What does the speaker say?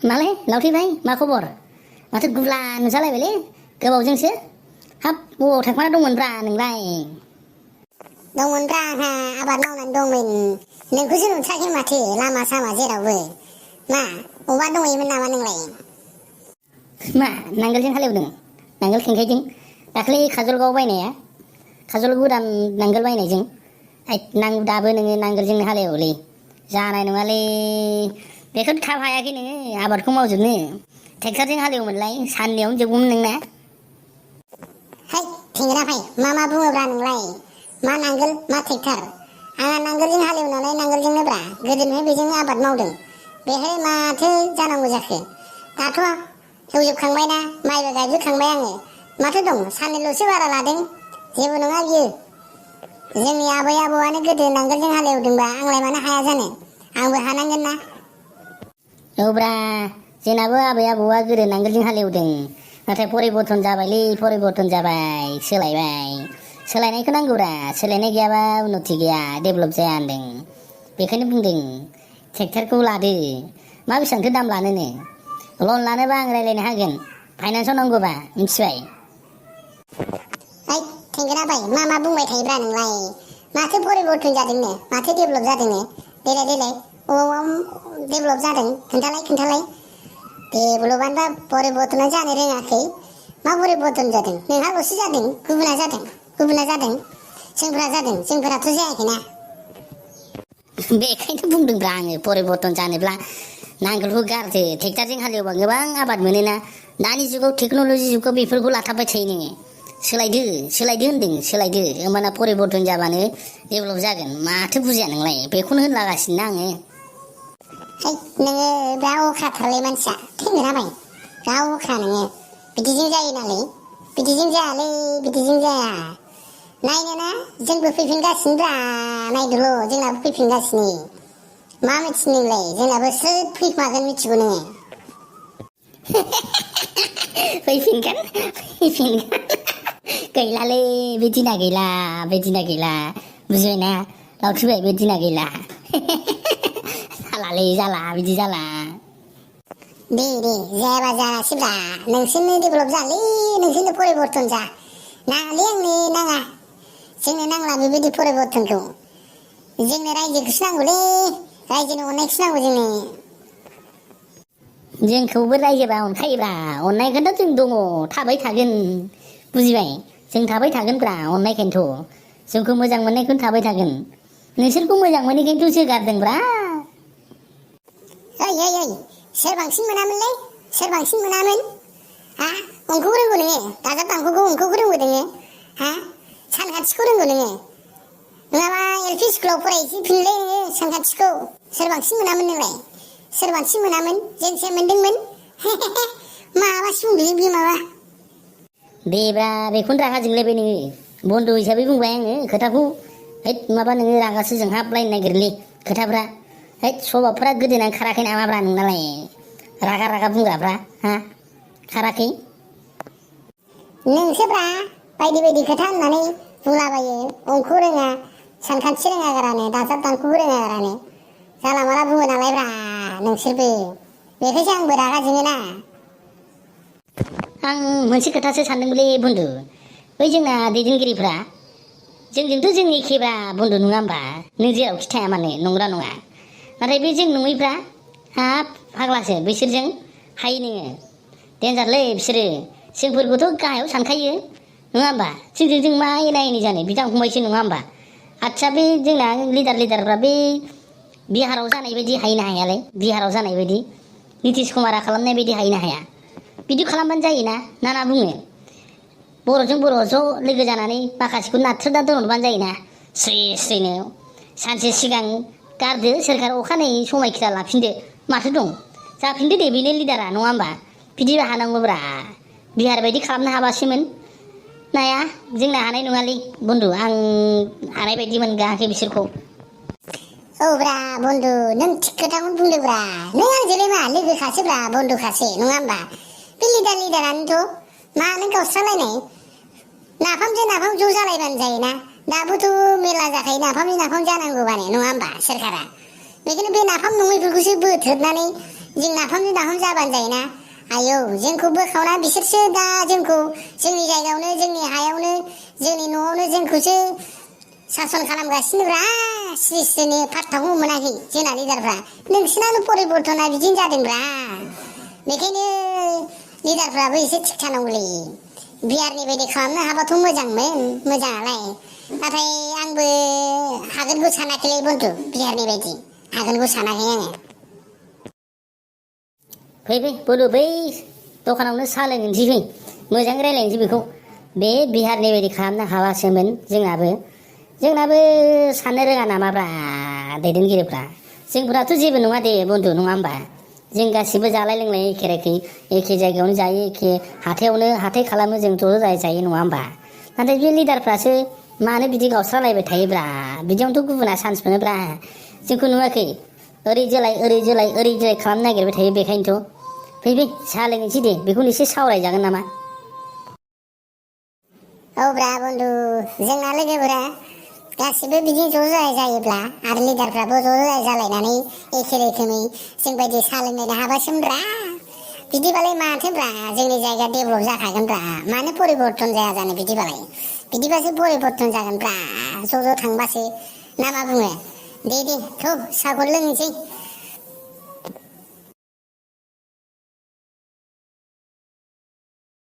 मालै लावथि भाई मा खबर माथो गुब्ला नुजालायबायलै गोबावजोंसो हाब बबाव थांखोना दंमोनब्रा नोंलाय दंमोनब्रा आंहा आबाद मावनानै दंमोन नोंखौसो नुथाराखै माथो लामा सामा जेरावबो मा अबा दंहैयोमोन नामा नोंलाय मा नांगोलजों हालेवदों नांगोल खेंखाइजों दाख्लै काजलगाव बायनाया काजल गोदान नांगोल बायनायजों नांगौ दाबो नोङो नांगोलजोंनो हालेवोलै जानाय नङालै बेखौथ' थाब हायाखै नोङो आबादखौ मावजोबनो ट्रेक्टरजों हालेवोमोनलाय साननैयावनो जोबगौमोन नोंना है थेंग्रा भाई मा बुङोब्रा नोंलाय मा नांगोल मा ट्रेक्टर आंहा नांगोलजों हालेवनानै नांगोलजोंनो ब्रा गोदोनिफ्राय बेजोंनो आबाद मावदों बेहाय माथो जानांगौ जाखो दाथ' हेवजोबखांबायना माइबो गायजोबखांबाय आङो माथो दं साननैल'सो बारा लादों जेबो नङा बियो जोंनि आबै आबौआनो गोदो नांगोलजों हालेवदोंबा आंलाय मानो हाया जानो आंबो हानांगोन ना औब्रा जोंनाबो आबै आबौआ गोदो नांगोलजों हालेवदों नाथाय परिबर्तन जाबायलै परिबर्तन जाबाय सोलायबाय सोलायनायखौ नांगौब्रा सोलायनाय गैयाबा उन्नति गैया डेभेलप जाया होनदों बेखायनो बुंदों ट्रेक्टरखौ लादो मा बेसेबांथो दाम लानोनो लन लानोबा आं रायज्लायनो हागोन फाइनान्सआव नांगौबा मिथिबाय है थेंग्रा भाई मा बुंबाय थायोब्रा नोंलाय माथो परिबर्तन जादोंनो माथो डेभेलप जादोंनो देलाय अबाव डेभेलप जादों खोन्थालाय डेभेलपआनो परिबर्तना जानो रोङाखै मा परिबर्तन जादों नोंहाल'सो जादों गुबुना जादों जोंफोराथ' जायाखैना बेखायनो बुंदोंब्रा आङो परिबर्तन जानोब्ला नांगोलखौ गारदो ट्रेक्टरजों हालेवबा गोबां आबाद मोनोना दानि जुगाव टेक्न'लजि जुगाव बेफोरखौ लाथाबबाय थायो नोङो सोलायदो होनदों सोलायदो होमबाना परिबर्तन जाबानो डेभेलप जागोन माथो बुजिया नोंलाय बेखौनो होनलागासिनो ना आङो है नोङो दा अख्राथारलै मानसिया थैनो राबाय दा अख्रा नोङो बिदिजों जायो नालाय बिदिजों जाया नायनोना जोंबो फैफिनगासिनो ब्रा नायदोल' जोंनाबो फैफिनगासिनो मा मिथिनो नोंलाय जोंनाबो सोर फैमागोन मिथिगौ नोङो फैफिनगोन गैलालै बे दिना गैला बुजिबायना लावथिबाय बे दिना गैला जाला बिदि जाला दे जायाबा जायासैब्रा नोंसोरनो डेभेलप जालै नोंसोरनो परिबर्तन जा नाङालै आंनो नाङा जोंनो नांला बेबायदि परिबर्तनखौ जोंनो रायजोखौसो नांगौलै रायजोनि अननायखौसो नांगौ जोंखौबो रायजोबा अनखायोब्रा अननायखौथ' जों दङ थाबाय थागोन बुजिबाय जों थाबाय थागोनब्रा अननायखायनोथ' जोंखौ मोजां मोननायखौनो थाबाय थागोन नोंसोरखौ मोजां मोननायखायनोथ' जोगारदोंब्रा ओइ सोर बांसिन मोनामोन हा अंखौ रोंगौ नोङो दाजाब दांख'खौ अंखखौ रोंगौ नोङो हा सानखान्थिखौ रोंगौ नोङो नङाबा एलपि स्कुलाव फरायहैफिनलै नोङो सानखान्थिखौ सोर बांसिन मोनामोन नोंलाय सोर बांसिन मोनामोन जोंसो मोनदोंमोन माबासो बुंदों बे माबा देब्रा बेखौनो रागा जोंलायबाय नोङो बन्धु हिसाबै बुंबाय आङो खोथाखौ हैद माबा नोङो रागासो जोंहाबलायनो नागिरलै खोथाफ्रा हैद सभाबफ्रा गोदोनानै खाराखै नामाब्रा नोंनालाय रागा बुंग्राफ्रा हा खाराखै नोंसोब्रा बायदि खोथा होननानै बुंलाबायो अंख रोङा सानखान्थि रोङा गारानो दाजाब दानख'बो रोङा गारानो जाला माला बुङो नालायब्रा नोंसोरबो बेखायसो आंबो रागा जोङोना आं मोनसे खोथासो सानदोंलै बन्धु बै जोंना दैदेनगिरिफ्रा जोंजोंथ' जों एखेब्रा बन्धु नङा होमबा नों जेरावखि थाया मानो नंगौना नङा नाथाय बे जों नङैफ्रा हाब फाग्लासो बिसोरजों हायो नोङो देन्जारलै बिसोरो जोंफोरखौथ' गाहायाव सानखायो नङा होमबा जों मा एना एनि जानो बिदा फंबायसो नङा होमबा आदसा बे जोंना लिडारफ्रा बे बिहाराव जानाय बायदि हायोना हायालाय बिहाराव जानाय बायदि नितिश कुमारा खालामनाय बायदि हायोना हाया बिदि खालामबानो जायोना ना बुङो बर'जों बर' ज' लोगो जानानै माखासेखौ नाथ्रोदा दोनहरबानो जायोना स्रिनो सानसे सिगां गारदो सोरखार अखानायै समायखिरा लाफिनदो माथो दं जाफिनदो दे बेनो लिडारा नङा होमबा बिदिबो हानांगौब्रा बिहार बायदि खालामनो हाबासोमोन नाया जोंना हानाय नङालै बन्धु आं हानाय बायदि मोनगायाखै बिसोरखौ औब्रा बन्धु नों थिग खोथाखौनो बुंदोंब्रा नों आंजोंलाय मा लोगोखासोब्रा बन्धुखासो नङा होमबा बे लिडारानोथ' मा नों गावस्रालायनाय नाफामजों नाफाम ज' जालायबानो जायोना दाबोथ' मेला जाखायो नाफाम जानांगौबानो नङा होमबा सोरखारा बेखायनो बे नाफाम नङैफोरखौसो बोथ्रोदनानै जों नाफामजों जाबानो जायोना आयौ जोंखौ बोखावना बिसोरसो दा जोंखौ जोंनि जायगायावनो जोंनि हायावनो जोंनि न'आवनो जोंखौसो सासन खालामगासिनोब्रा स्रिनो फात्ताखौ मोनाखै जोंना लिडारफ्रा नोंसिनानो परिबर्तना बिदिनो जादोंब्रा बेखायनो लिडारफ्राबो एसे थिग थानांगौलै बिहारनि बायदि खालामनो हाबाथ' मोजांमोन मोजाङालाय नाथाय आंबो हागोनखौ सानाखैलै बन्धु बिहारनि बायदि हागोनखौ सानाखै आङो फै बोलो बै दखानावनो साहा लोंनोसै फै मोजां रायलायनोसै बेखौ बे बिहारनि बायदि खालामनो हाबासोमोन जोंनाबो साननो रोङा नामाब्रा दैदेनगिरिफ्रा जोंफोराथ' जेबो नङा दे बन्धु नङा होमबा जों गासिबो जालाय लोंलाय एखे जायगायावनो जायो एखे हाथाय खालामो जों ज' ज' जायो नङा होमबा नाथाय बे लिडारफ्रासो मानो बिदि गावस्रालायबाय थायोब्रा बिदियावनोथ' गुबुना चान्स मोनोब्रा जोंखौ नुवाखै ओरै जोलाय खालामनो नागिरबाय थायो बेखायनोथ' फै साहा लोंनोसै दे बेखौनो एसे सावरायजागोन नामा औब्रा बन्धु जोंना लोगोफोरा गासिबो बिदिनो ज' ज' जायोब्ला आरो लिडारफ्राबो ज' ज' जालायनानै एखे रोखोमै जोंबायदि साहा लोंलायनो हाबासोमब्रा बिदिबालाय माथोब्रा जोंनि जायगा डेभेलप जाखागोनब्रा मानो परिबर्तन जाया जानो बिदिबासो परिबर्तन जागोनब्रा ज' ज' थांबासो ना मा बुङो दे थ' साहाखौ लोंनोसै